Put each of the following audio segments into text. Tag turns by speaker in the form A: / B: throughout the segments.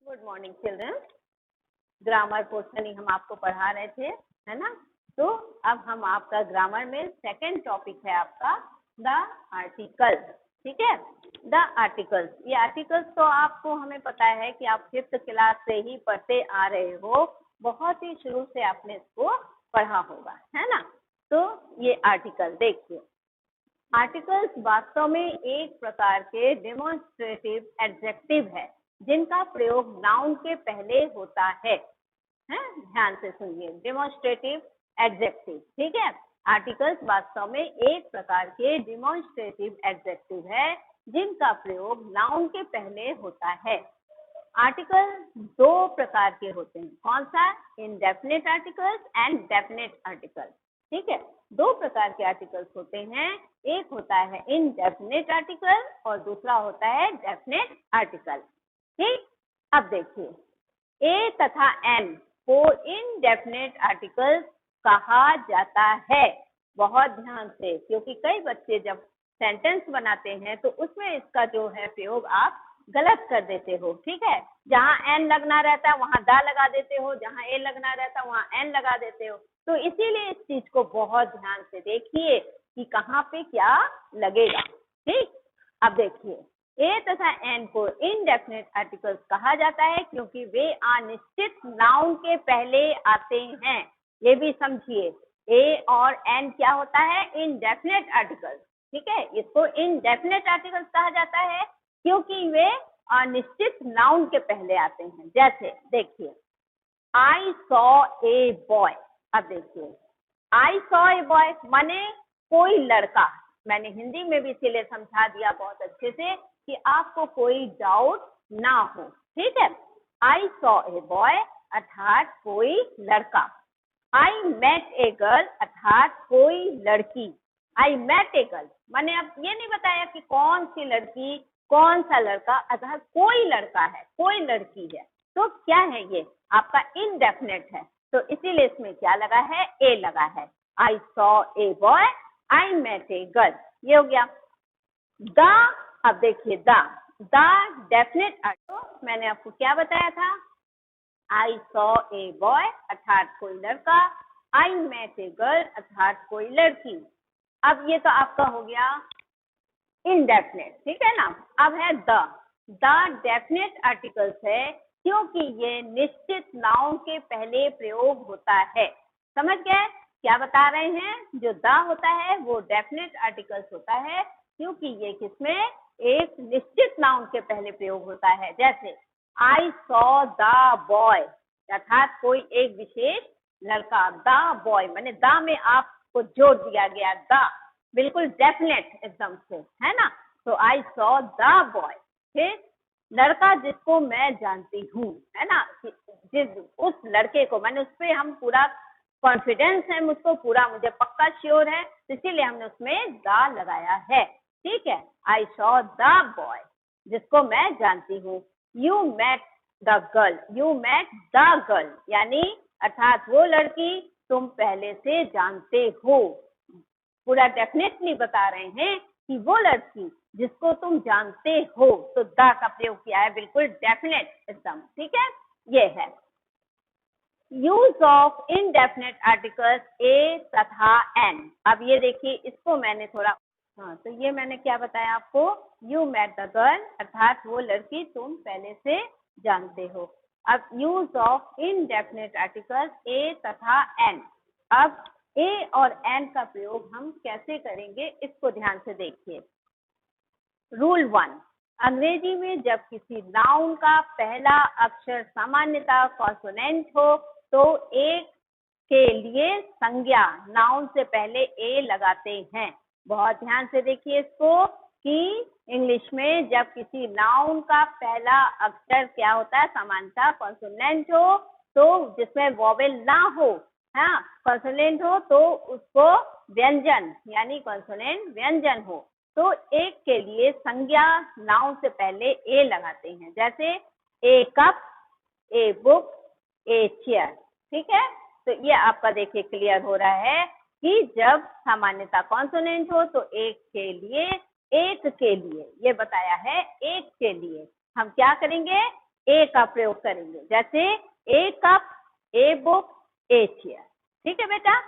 A: Good morning children. Grammar portion ही हम आपको पढ़ा रहे थे, है ना। तो अब हम आपका ग्रामर में सेकंड टॉपिक है आपका द आर्टिकल्स। ठीक है, द आर्टिकल्स। ये आर्टिकल्स तो आपको हमें पता है कि आप 5th क्लास से ही पढ़ते आ रहे हो, बहुत ही शुरू से आपने इसको पढ़ा होगा, है ना। तो ये आर्टिकल देखिए, आर्टिकल्स वास्तव में एक प्रकार के डेमोन्स्ट्रेटिव एडजेक्टिव है जिनका प्रयोग नाउन के पहले होता है। ध्यान से सुनिए, डेमोन्स्ट्रेटिव एडजेक्टिव। ठीक है, आर्टिकल्स वास्तव में एक प्रकार के डेमोन्स्ट्रेटिव एडजेक्टिव है जिनका प्रयोग नाउन के पहले होता है। आर्टिकल दो प्रकार के होते हैं, कौन सा? Indefinite articles and definite article. ठीक है, दो प्रकार के आर्टिकल्स होते हैं, एक होता है इनडेफिनेट आर्टिकल और दूसरा होता है डेफिनेट आर्टिकल। ठीक, अब देखिए, ए तथा एन को इनडेफिनेट आर्टिकल्स कहा जाता है। बहुत ध्यान से, क्योंकि कई बच्चे जब सेंटेंस बनाते हैं तो उसमें इसका जो है प्रयोग आप गलत कर देते हो। ठीक है, जहाँ एन लगना रहता है वहां दा लगा देते हो, जहाँ ए लगना रहता है वहां एन लगा देते हो। तो इसीलिए इस चीज को बहुत ध्यान से देखिए कि कहाँ पे क्या लगेगा। ठीक, अब देखिए, ए तथा एन को इनडेफिनेट आर्टिकल्स कहा जाता है क्योंकि वे अनिश्चित नाउन के पहले आते हैं। ये भी समझिए, ए और एन क्या होता है? Indefinite articles. ठीक है, इसको इनडेफिनेट आर्टिकल्स कहा जाता है क्योंकि वे अनिश्चित नाउन के पहले आते हैं। जैसे देखिए, आई सॉ ए बॉय। अब देखिए, आई सॉ ए बॉय माने कोई लड़का। मैंने हिंदी में भी इसीलिए समझा दिया बहुत अच्छे से कि आपको कोई डाउट ना हो। ठीक है, आई सॉ ए बॉय अर्थात कोई लड़का। आई मेट ए गर्ल अर्थात कोई लड़की। आई मेट ए गर्ल माने अब ये नहीं बताया कि कौन सी लड़की, कौन सा लड़का, अर्थात कोई लड़का है, कोई लड़की है। तो क्या है ये? आपका इनडेफिनेट है, तो इसीलिए इसमें क्या लगा है? ए लगा है। I saw a boy, I met a girl, ये हो गया। द, अब देखिए, द डेफिनेट आर्टिकल। मैंने आपको क्या बताया था? आई सॉ ए बॉय अर्थात कोई लड़का, आई मेट ए गर्ल अर्थात कोई लड़की। अब ये तो आपका हो गया इनडेफिनेट, ठीक है ना। अब है द डेफिनेट आर्टिकल्स है क्योंकि ये निश्चित नाउन के पहले प्रयोग होता है। समझ गए क्या बता रहे हैं? जो द होता है वो डेफिनेट आर्टिकल्स होता है क्योंकि ये किसमें? एक निश्चित नाउन के पहले प्रयोग होता है। जैसे आई सॉ द बॉय अर्थात कोई एक विशेष लड़का। द बॉय माने द में आपको जोड़ दिया गया, द बिल्कुल डेफिनेट एकदम से, है ना। तो आई सॉ द बॉय, फिर लड़का जिसको मैं जानती हूँ, है ना, जिस उस लड़के को, मैंने उस पर हम पूरा कॉन्फिडेंस है, मुझको पूरा, मुझे पक्का श्योर है, इसीलिए हमने उसमें द लगाया है। ठीक है, आई सॉ द बॉय जिसको मैं जानती हूँ। You met the girl, you met the girl यानी अर्थात वो लड़की तुम पहले से जानते हो। पूरा डेफिनेटली बता रहे हैं कि वो लड़की जिसको तुम जानते हो, तो द का प्रयोग किया है, बिल्कुल डेफिनेट एकदम। ठीक है, ये है use of indefinite articles a तथा एन। अब ये देखिए, इसको मैंने थोड़ा, हाँ, तो ये मैंने क्या बताया आपको? यू मेट द गर्ल अर्थात वो लड़की तुम पहले से जानते हो। अब use of indefinite articles a तथा एन। अब ए और एन का प्रयोग हम कैसे करेंगे इसको ध्यान से देखिए। रूल 1, अंग्रेजी में जब किसी नाउन का पहला अक्षर सामान्यतः कॉन्सोनेंट हो तो एक के लिए संज्ञा नाउन से पहले ए लगाते हैं। बहुत ध्यान से देखिए इसको कि इंग्लिश में जब किसी नाउन का पहला अक्षर क्या होता है? सामान्यतः कॉन्सोनेंट हो, तो जिसमें वोवेल ना हो, हाँ, कॉन्सोनेंट हो तो उसको व्यंजन यानी कॉन्सोनेंट व्यंजन हो, तो एक के लिए संज्ञा नाउन से पहले ए लगाते हैं। जैसे a cup, a book, a chair. ठीक है, तो ये आपका देखिए क्लियर हो रहा है कि जब सामान्यता कॉन्सोनेंट हो तो एक के लिए, ये बताया है, एक के लिए हम क्या करेंगे? ए का प्रयोग करेंगे, जैसे a cup, a book, a chair. ठीक है बेटा।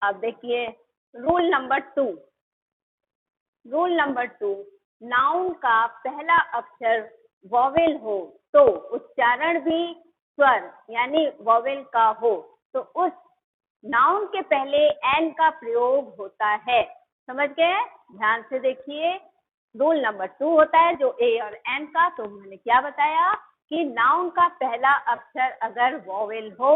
A: अब देखिए rule number 2। Rule number 2, noun का पहला अक्षर वॉवेल हो तो उच्चारण भी स्वर यानी वॉवेल का हो तो उस नाउन के पहले एन का प्रयोग होता है। समझ गए? ध्यान से देखिए। रूल नंबर 2 होता है जो ए और एन का। तो मैंने क्या बताया कि नाउन का पहला अक्षर अगर वॉवेल हो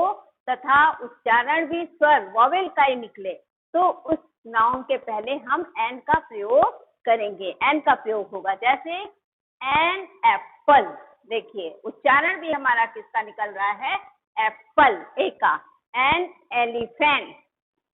A: तथा उच्चारण भी स्वर वॉवेल का ही निकले तो उस नाउन के पहले हम एन का प्रयोग करेंगे। एन का प्रयोग होगा, जैसे एन एप्पल। देखिए उच्चारण भी हमारा किसका निकल रहा है? एप्पल, ए का। N elephant,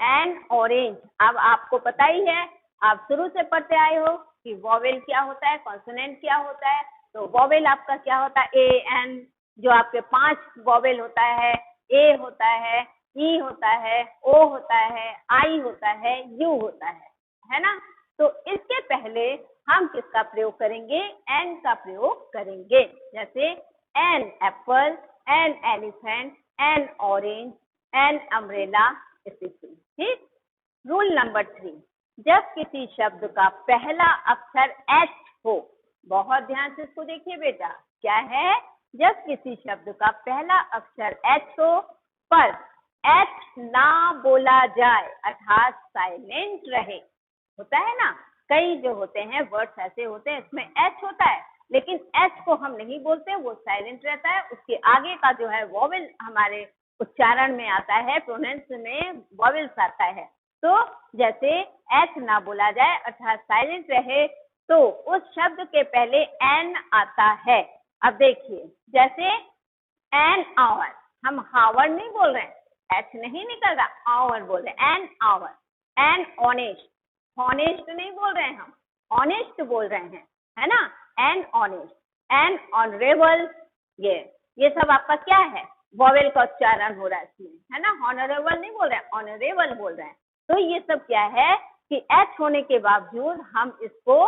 A: an orange. अब आपको पता ही है, आप शुरू से पढ़ते आए हो कि वॉवेल क्या होता है, कॉन्सोनेंट क्या होता है। तो वॉवेल आपका क्या होता है? ए एन, जो आपके 5 वॉवेल होता है। ए होता है, ई होता है, ओ होता है, आई होता है, यू होता है ना। तो इसके पहले हम किसका प्रयोग करेंगे? एन का प्रयोग करेंगे, जैसे an apple, an elephant, an orange, an umbrella, ठीक। रूल नंबर 3, जब किसी शब्द का पहला अक्षर एच हो, बहुत ध्यान से इसको देखिए बेटा, क्या है? जब किसी शब्द का पहला अक्षर एच हो पर एच ना बोला जाए अर्थात साइलेंट रहे। होता है ना, कई जो होते हैं वर्ड्स ऐसे होते हैं इसमें एच होता है लेकिन एच को हम नहीं बोलते, वो साइलेंट रहता है। उसके आगे का जो है वॉवेल हमारे उच्चारण में आता है, प्रोनाउंस में वॉवेल्स आता है। तो जैसे एच ना बोला जाए अर्थात साइलेंट रहे तो उस शब्द के पहले एन आता है। अब देखिए जैसे एन आवर, हम हावर नहीं बोल रहे हैं, एच नहीं निकल रहा, आवर बोल रहे हैं, an hour. An honest, honest नहीं बोल रहे हैं हम, ऑनेस्ट बोल रहे हैं, है ना। एन ऑनेस्ट, एन ऑनरेबल, ये सब आपका क्या है? वॉवेल का उच्चारण हो रहा है इसमें, है ना। ऑनरेबल नहीं बोल रहे हैं, ऑनरेबल बोल रहे हैं। तो ये सब क्या है कि एच होने के बावजूद हम इसको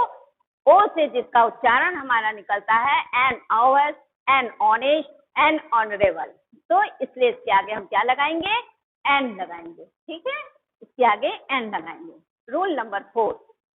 A: ओ से जिसका उच्चारण हमारा निकलता है, an hours, an honest, an honourable. तो इसलिए इसके आगे हम क्या लगाएंगे? एन लगाएंगे, ठीक है। इसके आगे एन लगाएंगे। रूल नंबर 4,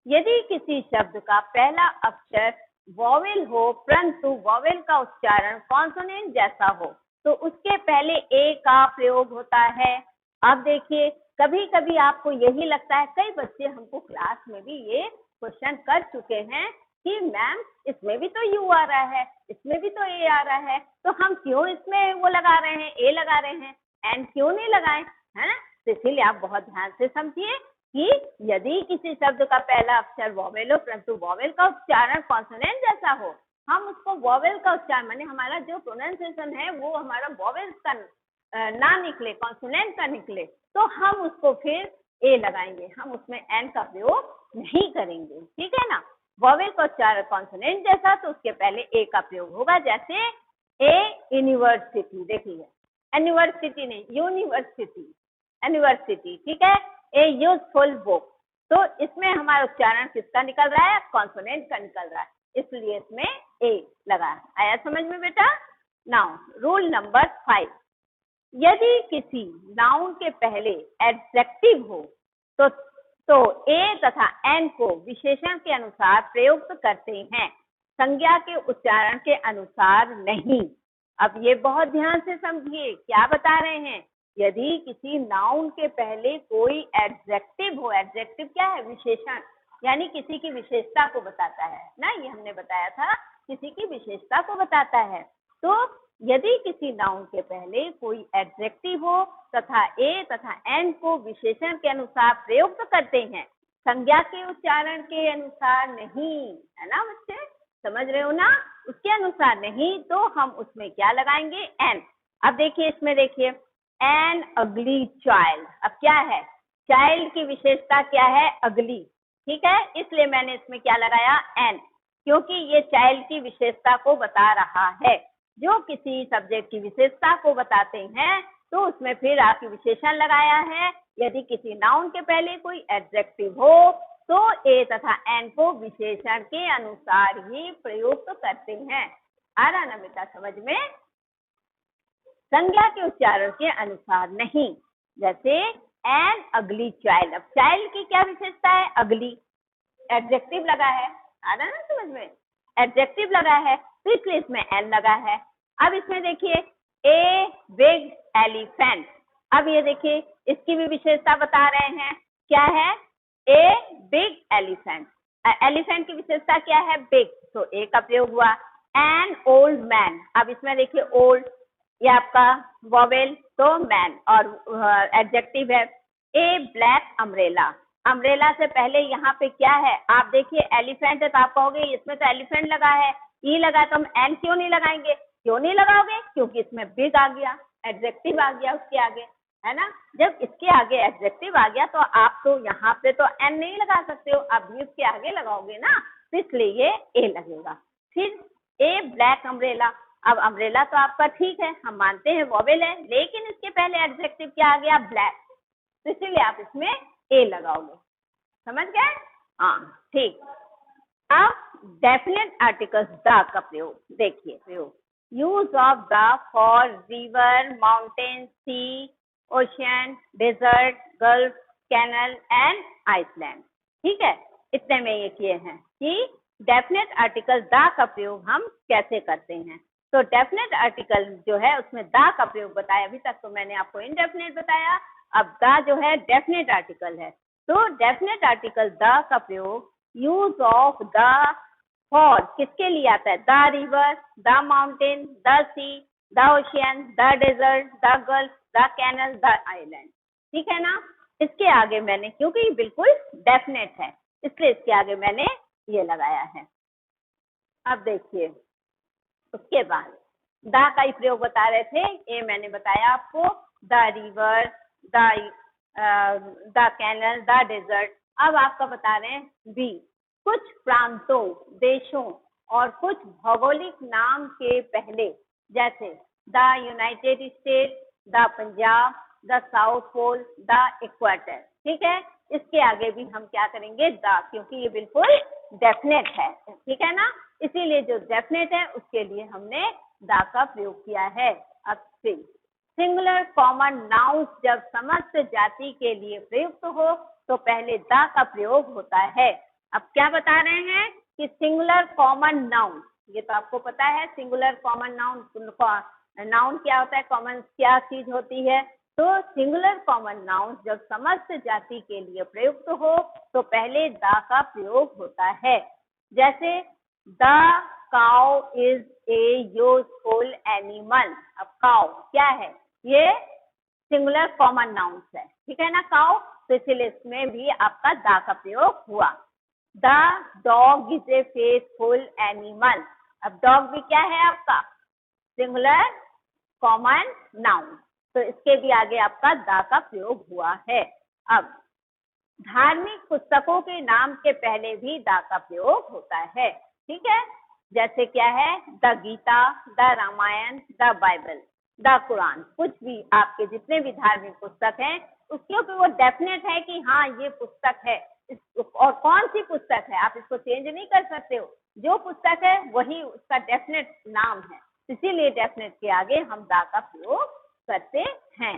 A: यदि किसी शब्द का पहला अक्षर वॉवेल हो परंतु वॉवेल का उच्चारण कॉन्सोनेंट जैसा हो तो उसके पहले ए का प्रयोग होता है। अब देखिए कभी कभी आपको यही लगता है, कई बच्चे हमको क्लास में भी ये क्वेश्चन कर चुके हैं कि मैम इसमें भी तो यू आ रहा है, इसमें भी तो ए आ रहा है, तो हम क्यों इसमें वो लगा रहे हैं, ए लगा रहे हैं, एन क्यों नहीं लगाए, है ना। तो इसीलिए आप बहुत ध्यान से समझिए कि यदि किसी शब्द का पहला अक्षर वॉवेल हो परंतु वॉवेल का उच्चारण कॉन्सोनेंट जैसा हो, हम उसको वॉवेल का उच्चारण माने हमारा जो प्रोनाउंसिएशन है वो हमारा वॉवेल्स का ना निकले, कॉन्सोनेंट का निकले, तो हम उसको फिर ए लगाएंगे, हम उसमें एन का प्रयोग नहीं करेंगे, ठीक है ना। वॉवेल का उच्चारण कॉन्सोनेंट जैसा तो उसके पहले ए का प्रयोग होगा, जैसे ए यूनिवर्सिटी। देखिए यूनिवर्सिटी नहीं, यूनिवर्सिटी, यूनिवर्सिटी, ठीक है। ए यूजफुल बुक, तो इसमें हमारा उच्चारण किसका निकल रहा है? कॉन्सोनेंट का निकल रहा है, इसलिए इसमें ए लगा है। आया समझ में बेटा? नाउ रूल नंबर 5, यदि किसी नाउन के पहले एडजेक्टिव हो तो ए तथा एन को विशेषण के अनुसार प्रयुक्त करते हैं, संज्ञा के उच्चारण के अनुसार नहीं। अब ये बहुत ध्यान से समझिए, क्या बता रहे हैं? यदि किसी नाउन के पहले कोई एडजेक्टिव हो, एडजेक्टिव क्या है? विशेषण, यानी किसी की विशेषता को बताता है ना, ये हमने बताया था, किसी की विशेषता को बताता है। तो यदि किसी नाउन के पहले कोई एडजेक्टिव हो तथा ए तथा एन को विशेषण के अनुसार प्रयुक्त करते हैं, संज्ञा के उच्चारण के अनुसार नहीं, है ना बच्चे, समझ रहे हो ना, उसके अनुसार नहीं, तो हम उसमें क्या लगाएंगे? एन। अब देखिए इसमें देखिए एन अगली चाइल्ड, अब क्या है? चाइल्ड की विशेषता क्या है? अगली, ठीक है, इसलिए मैंने इसमें क्या लगाया? एन, क्योंकि ये चाइल्ड की विशेषता को बता रहा है। जो किसी सब्जेक्ट की विशेषता को बताते हैं तो उसमें फिर आपकी विशेषण लगाया है। यदि किसी नाउन के पहले कोई एडजेक्टिव हो तो ए तथा एन को विशेषण के अनुसार ही प्रयुक्त करते हैं। आ रहा ना बेटा समझ में? संज्ञा के उच्चारण के अनुसार नहीं। जैसे एन अगली चाइल्ड, अब चाइल्ड की क्या विशेषता है? अगली, एडजेक्टिव लगा है। आ रहा ना समझ में? एडजेक्टिव लगा है तो इसलिए इसमें एन लगा है। अब इसमें देखिए ए बिग एलिफेंट, अब ये देखिए इसकी भी विशेषता बता रहे हैं। क्या है? ए बिग एलिफेंट, एलिफेंट की विशेषता क्या है? बिग, तो ए का प्रयोग हुआ। एन ओल्ड मैन, अब इसमें देखिए ओल्ड, ये आपका वॉवेल तो मैन, और एडजेक्टिव है। ए ब्लैक अम्ब्रेला, अम्ब्रेला से पहले यहाँ पे क्या है? आप देखिए एलिफेंट है तो आप कहोगे इसमें तो एलिफेंट लगा है, ई लगा, तो हम एन क्यों नहीं लगाएंगे? क्यों नहीं लगाओगे? क्योंकि इसमें बिग आ गया, एडजेक्टिव आ गया उसके आगे, है ना। जब इसके आगे एडजेक्टिव आ गया तो आप तो यहाँ पे तो एन नहीं लगा सकते हो, आप भी उसके आगे लगाओगे ना, तो इसलिए ये ए लगेगा। फिर ए ब्लैक अम्ब्रेला, अब अम्ब्रेला तो आपका ठीक है, हम मानते हैं वॉवेल है, लेकिन इसके पहले एडजेक्टिव क्या आ गया? ब्लैक, तो इसीलिए आप इसमें ए लगाओगे। समझ गए? हाँ ठीक। अब डेफिनेट आर्टिकल्स द का प्रयोग देखिए। प्रयोग use of the for river, mountain, sea, ocean, desert, gulf, canal and island. ठीक है, इतने में ये किए हैं कि डेफिनेट आर्टिकल द का प्रयोग हम कैसे करते हैं। तो डेफिनेट आर्टिकल जो है उसमें द का प्रयोग बताया, अभी तक तो मैंने आपको इनडेफिनेट बताया, अब द जो है डेफिनेट आर्टिकल है। तो डेफिनेट आर्टिकल द का प्रयोग यूज ऑफ द फॉर किसके लिए आता है? The river, the mountain, the sea, the ocean, the desert, the gulf, the canal, the island. ठीक है ना। इसके आगे मैंने, क्योंकि ये बिल्कुल डेफिनेट है इसलिए इसके आगे मैंने ये लगाया है। अब देखिए उसके बाद द का ही प्रयोग बता रहे थे, ये मैंने बताया आपको, the river, the canal, the desert. अब आपका बता रहे हैं बी, कुछ प्रांतों, देशों और कुछ भौगोलिक नाम के पहले, जैसे the United State, the Punjab, the South Pole, the equator. ठीक है, इसके आगे भी हम क्या करेंगे? द, क्योंकि ये बिल्कुल डेफिनेट है। ठीक है ना, इसीलिए जो डेफिनेट है उसके लिए हमने द का प्रयोग किया है। अब सिंगुलर कॉमन नाउन जब समस्त जाति के लिए प्रयुक्त हो तो पहले द का प्रयोग होता है। अब क्या बता रहे हैं कि सिंगुलर कॉमन नाउन, ये तो आपको पता है सिंगुलर कॉमन नाउन, नाउन क्या होता है, कॉमन क्या चीज होती है। तो सिंगुलर कॉमन नाउन जब समस्त जाति के लिए प्रयुक्त हो तो पहले द का प्रयोग होता है। जैसे the cow is a useful animal. अब काउ क्या है? ये सिंगुलर कॉमन नाउन है। ठीक है ना, काउ, तो इसलिए इसमें भी आपका द का प्रयोग हुआ। The dog is a faithful animal. अब डॉग भी क्या है आपका? सिंगुलर कॉमन नाउन, तो इसके भी आगे आपका द का प्रयोग हुआ है। अब धार्मिक पुस्तकों के नाम के पहले भी द का प्रयोग होता है। ठीक है, जैसे क्या है? The Gita, the Ramayana, the Bible, the Quran, कुछ भी आपके जितने भी धार्मिक पुस्तक हैं उसके ऊपर वो डेफिनेट है कि हाँ ये पुस्तक है। और कौन सी पुस्तक है आप इसको चेंज नहीं कर सकते हो, जो पुस्तक है वही उसका डेफिनेट नाम है, इसीलिए डेफिनेट के आगे हम द का प्रयोग करते हैं।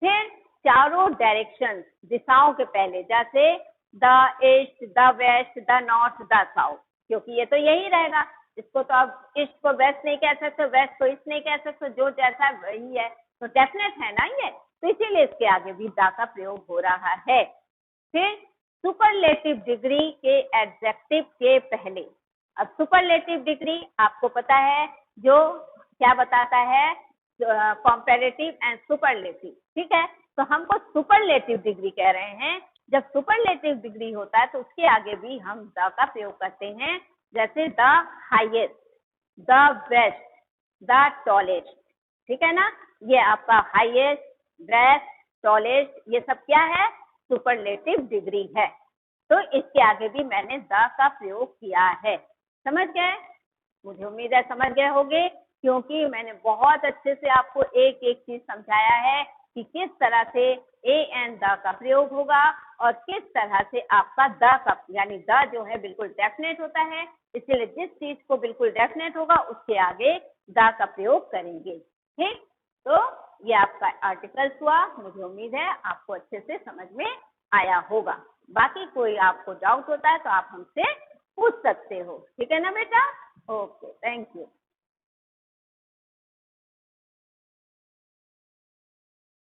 A: फिर चारों डायरेक्शन, दिशाओं के पहले, जैसे the east, the west, the north, the south, क्योंकि ये तो यही रहेगा। इसको तो आप ईस्ट को वेस्ट नहीं कह सकते, वेस्ट को ईस्ट नहीं कह सकते, जो जैसा वही है, तो डेफिनेट है ना ये, तो इसीलिए इसके आगे भी द का प्रयोग हो रहा है। फिर सुपरलेटिव डिग्री के एडजेक्टिव के पहले, अब सुपरलेटिव डिग्री आपको पता है जो क्या बताता है? Comparative and superlative. ठीक है, तो हमको सुपरलेटिव डिग्री कह रहे हैं। जब सुपरलेटिव डिग्री होता है तो उसके आगे भी हम द का प्रयोग करते हैं, जैसे the highest, the best, the tallest. ठीक है ना, ये आपका हाईएस्ट, बेस्ट, टॉलेस्ट, ये सब क्या है? सुपरलेटिव डिग्री है। तो इसके आगे भी मैंने द का प्रयोग किया है। समझ गए? मुझे उम्मीद है समझ गए होंगे, क्योंकि मैंने बहुत अच्छे से आपको एक एक चीज समझाया है कि किस तरह से ए एंड द का प्रयोग होगा और किस तरह से आपका द का यानी द जो है बिल्कुल डेफिनेट होता है, इसलिए जिस चीज को बिल्कुल डेफिनेट होगा उसके आगे द का प्रयोग करेंगे। ठीक, तो ये आपका आर्टिकल्स हुआ। मुझे उम्मीद है आपको अच्छे से समझ में आया होगा। बाकी कोई आपको डाउट होता है तो आप हमसे पूछ सकते हो। ठीक है ना बेटा? Okay, thank you.